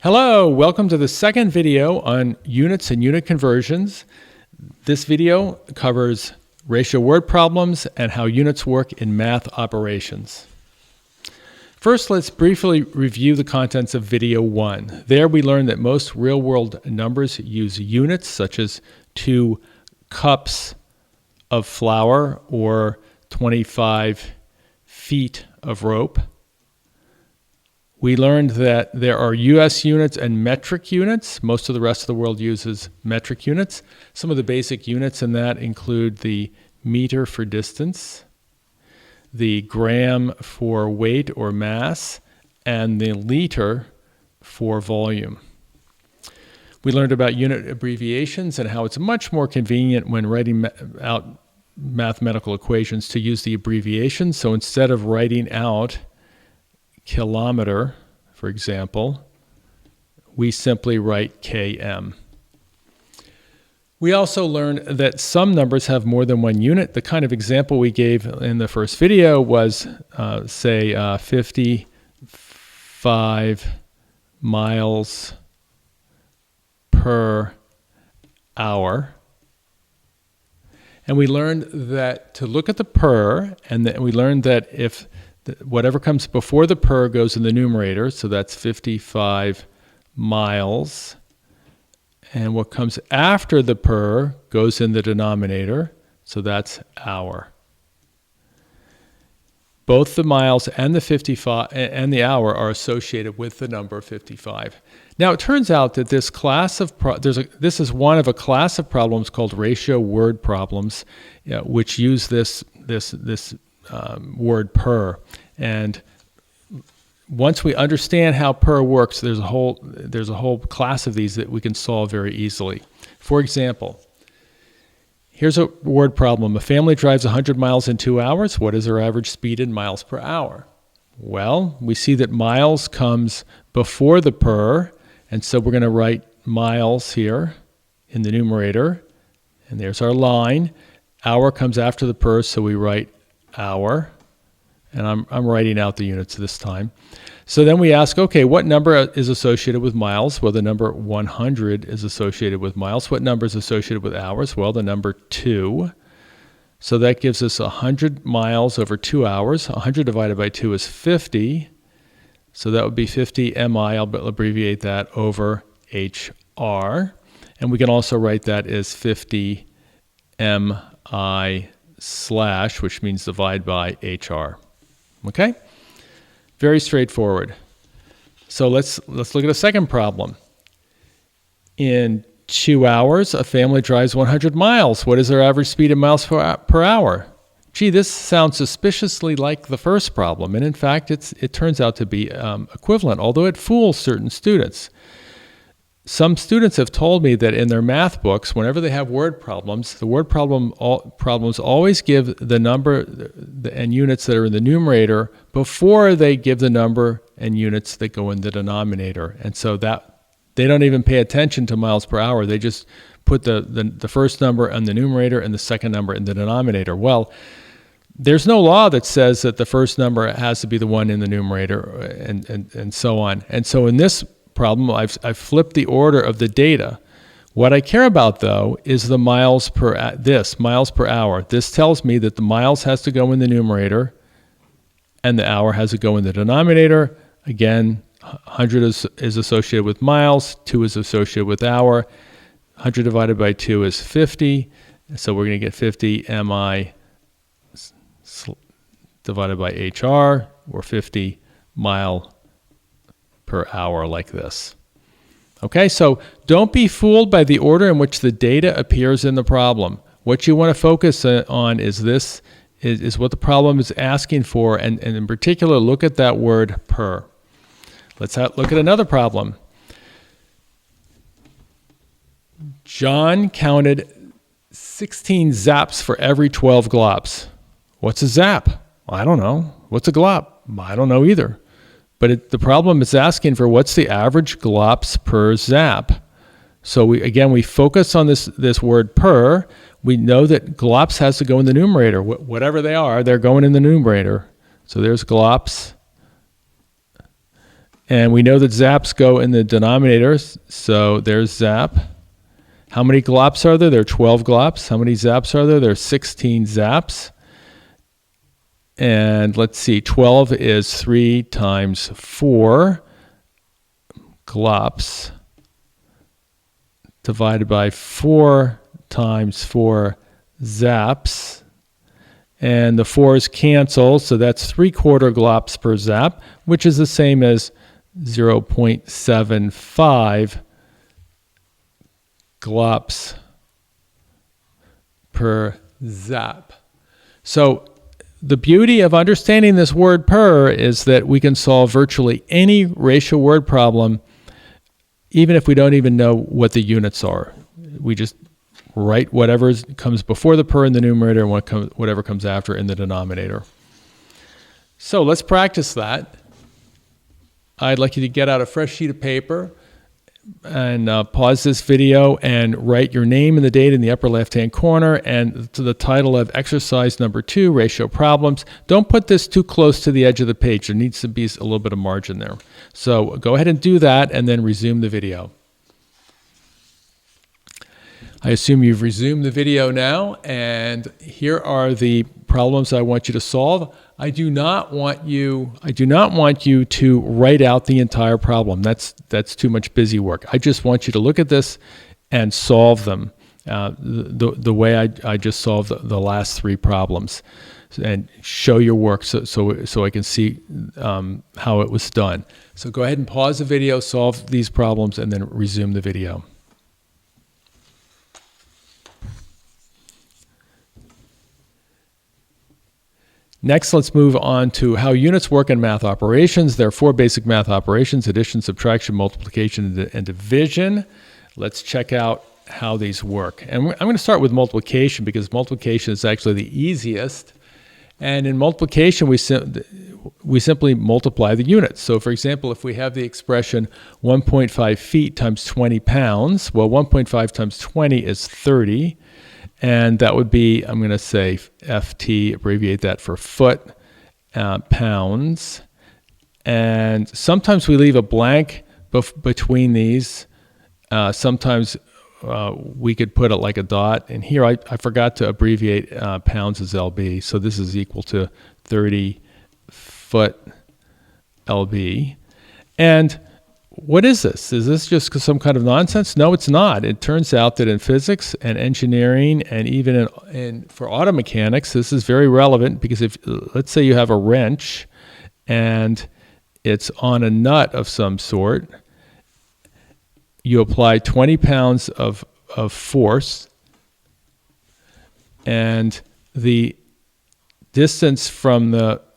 Hello, welcome to the second video on units and unit conversions. This video covers ratio word problems and how units work in math operations. First, let's briefly review the contents of video 1. There we learned that most real-world numbers use units such as 2 cups of flour or 25 feet of rope. We learned that there are US units and metric units. Most of the rest of the world uses metric units. Some of the basic units in that include the meter for distance, the gram for weight or mass, and the liter for volume. We learned about unit abbreviations and how it's much more convenient when writing out mathematical equations to use the abbreviation. So instead of writing out kilometer, for example, we simply write km. We also learned that some numbers have more than one unit. The kind of example we gave in the first video was, say, 55 miles per hour. And we learned that to look at the per, and we learned that if whatever comes before the per goes in the numerator, so that's 55 miles. And what comes after the per goes in the denominator, so that's hour. Both the miles and the 55 and the hour are associated with the number 55. Now it turns out that this class of this is one of a class of problems called ratio word problems, which use this word per. And once we understand how per works, there's a whole class of these that we can solve very easily. For example, here's a word problem. A family drives 100 miles in 2 hours. What is their average speed in miles per hour? Well, we see that miles comes before the per, and so we're going to write miles here in the numerator, and there's our line. Hour comes after the per, so we write hour, and I'm writing out the units this time. So then we ask, okay, what number is associated with miles? Well, the number 100 is associated with miles. What number is associated with hours? Well, the number 2. So that gives us 100 miles over 2 hours. 100 divided by 2 is 50. So that would be 50 mi. I'll abbreviate that over HR. And we can also write that as 50 mi slash, which means divide by HR. Okay? Very straightforward. So let's look at a second problem. In 2 hours, a family drives 100 miles. What is their average speed in miles per hour? Gee, this sounds suspiciously like the first problem, and in fact, it turns out to be equivalent, although it fools certain students. Some students have told me that in their math books, whenever they have word problems, the word problems always give the number and units that are in the numerator before they give the number and units that go in the denominator. And so that they don't even pay attention to miles per hour. They just put the first number in the numerator and the second number in the denominator. Well, there's no law that says that the first number has to be the one in the numerator and so on. And so in this problem, I've flipped the order of the data. What I care about, though, is the miles per hour. This tells me that the miles has to go in the numerator and the hour has to go in the denominator. Again, 100 is associated with miles, 2 is associated with hour. 100 divided by 2 is 50, so we're going to get 50 mi divided by HR, or 50 mile per hour, like this. Okay, so don't be fooled by the order in which the data appears in the problem. What you want to focus on is this, is what the problem is asking for, and in particular, look at that word per. Let's look at another problem. John counted 16 zaps for every 12 glops. What's a zap? I don't know. What's a glop? I don't know either. But the problem is asking for what's the average glops per zap. So we focus on this word per. We know that glops has to go in the numerator. Whatever they are, they're going in the numerator. So there's glops. And we know that zaps go in the denominators, so there's zap. How many glops are there? There are 12 glops. How many zaps are there? There are 16 zaps. And let's see, 12 is 3 times 4 glops divided by 4 times 4 zaps. And the 4's cancel, so that's 3/4 glops per zap, which is the same as 0.75 glops per zap. So the beauty of understanding this word per is that we can solve virtually any ratio word problem even if we don't even know what the units are. We just write whatever comes before the per in the numerator and whatever comes after in the denominator. So let's practice that. I'd like you to get out a fresh sheet of paper and pause this video and write your name and the date in the upper left-hand corner and to the title of exercise number 2, ratio problems. Don't put this too close to the edge of the page. There needs to be a little bit of margin there. So go ahead and do that and then resume the video. I assume you've resumed the video now, and here are the problems I want you to solve. I do not want you to write out the entire problem. That's too much busy work. I just want you to look at this and solve them the way I just solved the last 3 problems, and show your work so I can see how it was done. So go ahead and pause the video, solve these problems, and then resume the video. Next, let's move on to how units work in math operations. There are 4 basic math operations: addition, subtraction, multiplication, and division. Let's check out how these work. And I'm going to start with multiplication because multiplication is actually the easiest. And in multiplication, we simply multiply the units. So for example, if we have the expression 1.5 feet times 20 pounds, well, 1.5 times 20 is 30. And that would be, I'm going to say FT, abbreviate that for foot, pounds. And sometimes we leave a blank between these. Sometimes we could put it like a dot. And here I forgot to abbreviate pounds as LB. So this is equal to 30 foot LB. And what is this? Is this just some kind of nonsense? No, it's not. It turns out that in physics and engineering and even for auto mechanics, this is very relevant because if, let's say you have a wrench and it's on a nut of some sort, you apply 20 pounds of force, and the distance from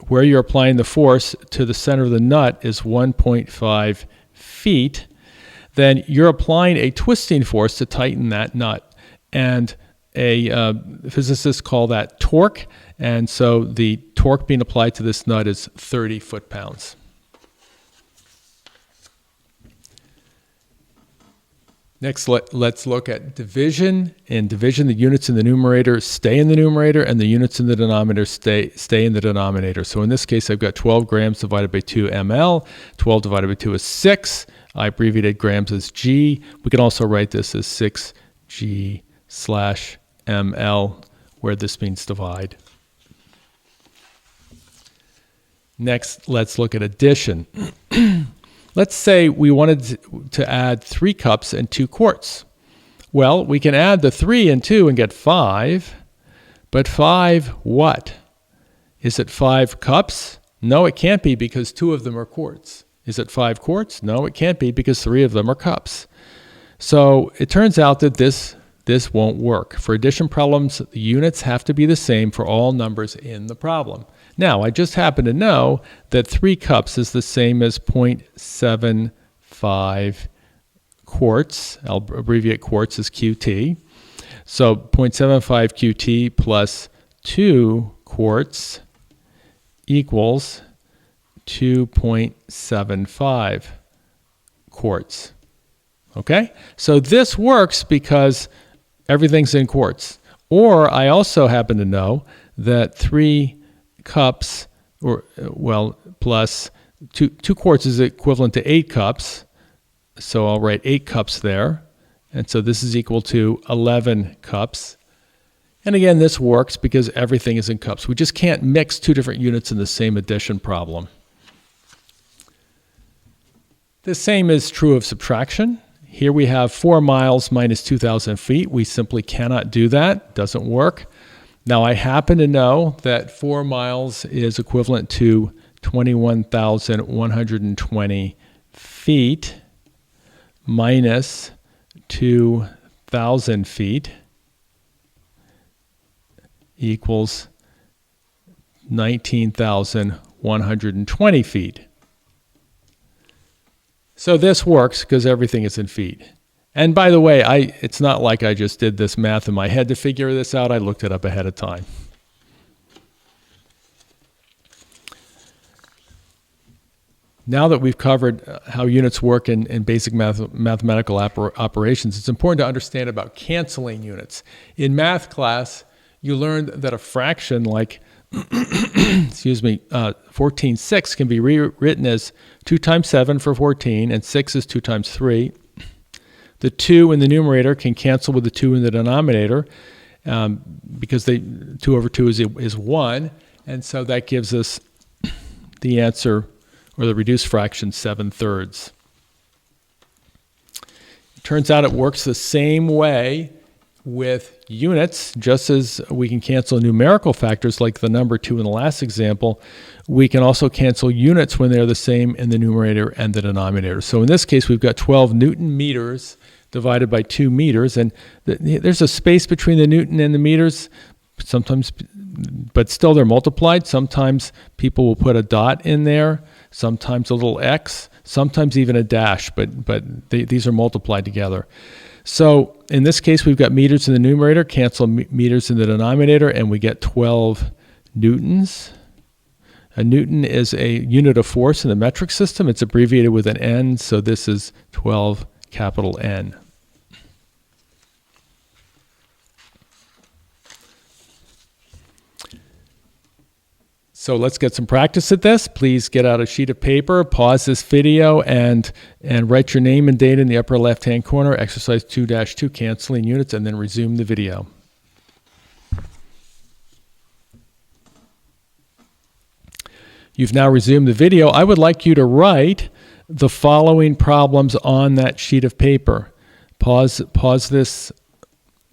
where you're applying the force to the center of the nut is 1.5 feet, then you're applying a twisting force to tighten that nut. And physicists call that torque. And so the torque being applied to this nut is 30 foot-pounds. Next, let's look at division. In division, the units in the numerator stay in the numerator, and the units in the denominator stay in the denominator. So in this case, I've got 12 grams divided by 2 ml. 12 divided by 2 is 6. I abbreviated grams as G. We can also write this as 6G/ml, where this means divide. Next, let's look at addition. Let's say we wanted to add 3 cups and 2 quarts. Well, we can add the 3 and 2 and get 5. But 5 what? Is it 5 cups? No, it can't be because 2 of them are quarts. Is it 5 quarts? No, it can't be because 3 of them are cups. So it turns out that this won't work. For addition problems, the units have to be the same for all numbers in the problem. Now, I just happen to know that 3 cups is the same as 0.75 quarts. I'll abbreviate quarts as QT. So 0.75 QT plus 2 quarts equals 2.75 quarts. Okay? So this works because everything's in quarts. Or I also happen to know that 3 cups, plus 2 quarts is equivalent to 8 cups. So I'll write 8 cups there. And so this is equal to 11 cups. And again, this works because everything is in cups. We just can't mix 2 different units in the same addition problem. The same is true of subtraction. Here we have 4 miles minus 2,000 feet. We simply cannot do that. Doesn't work. Now, I happen to know that 4 miles is equivalent to 21,120 feet minus 2,000 feet equals 19,120 feet. So this works because everything is in feet. And by the way, it's not like I just did this math in my head to figure this out. I looked it up ahead of time. Now that we've covered how units work in basic mathematical operations, it's important to understand about canceling units. In math class, you learned that a fraction like 14/6 can be rewritten as 2 times 7 for 14, and 6 is 2 times 3. The 2 in the numerator can cancel with the 2 in the denominator because 2 over 2 is 1, and so that gives us the answer, or the reduced fraction, 7/3. It turns out it works the same way with units. Just as we can cancel numerical factors like the number 2 in the last example, we can also cancel units when they're the same in the numerator and the denominator. So in this case, we've got 12 Newton meters divided by 2 meters, and there's a space between the Newton and the meters sometimes, but still they're multiplied. Sometimes people will put a dot in there, sometimes a little X, sometimes even a dash, but these are multiplied together. So in this case, we've got meters in the numerator, cancel meters in the denominator, and we get 12 newtons. A newton is a unit of force in the metric system. It's abbreviated with an N, so this is 12 capital N. So let's get some practice at this. Please get out a sheet of paper, pause this video, and write your name and date in the upper left-hand corner, exercise 2-2, canceling units, and then resume the video. You've now resumed the video. I would like you to write the following problems on that sheet of paper. Pause this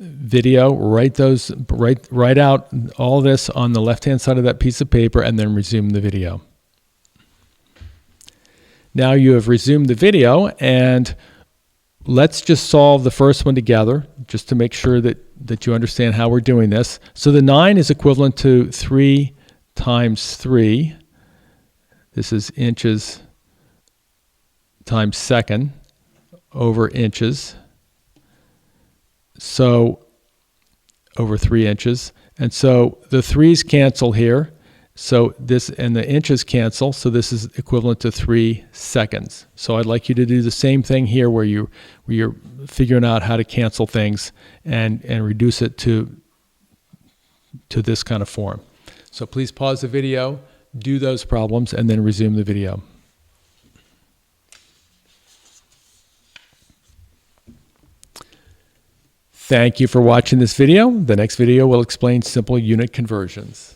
video, write out all this on the left-hand side of that piece of paper, and then resume the video. Now you have resumed the video, and let's just solve the first one together, just to make sure that you understand how we're doing this. So the 9 is equivalent to 3 times 3. This is inches times second over inches. So over 3 inches. And so the 3's cancel here. So this and the inches cancel. So this is equivalent to 3 seconds. So I'd like you to do the same thing here where you're figuring out how to cancel things and reduce it to this kind of form. So please pause the video, do those problems, and then resume the video. Thank you for watching this video. The next video will explain simple unit conversions.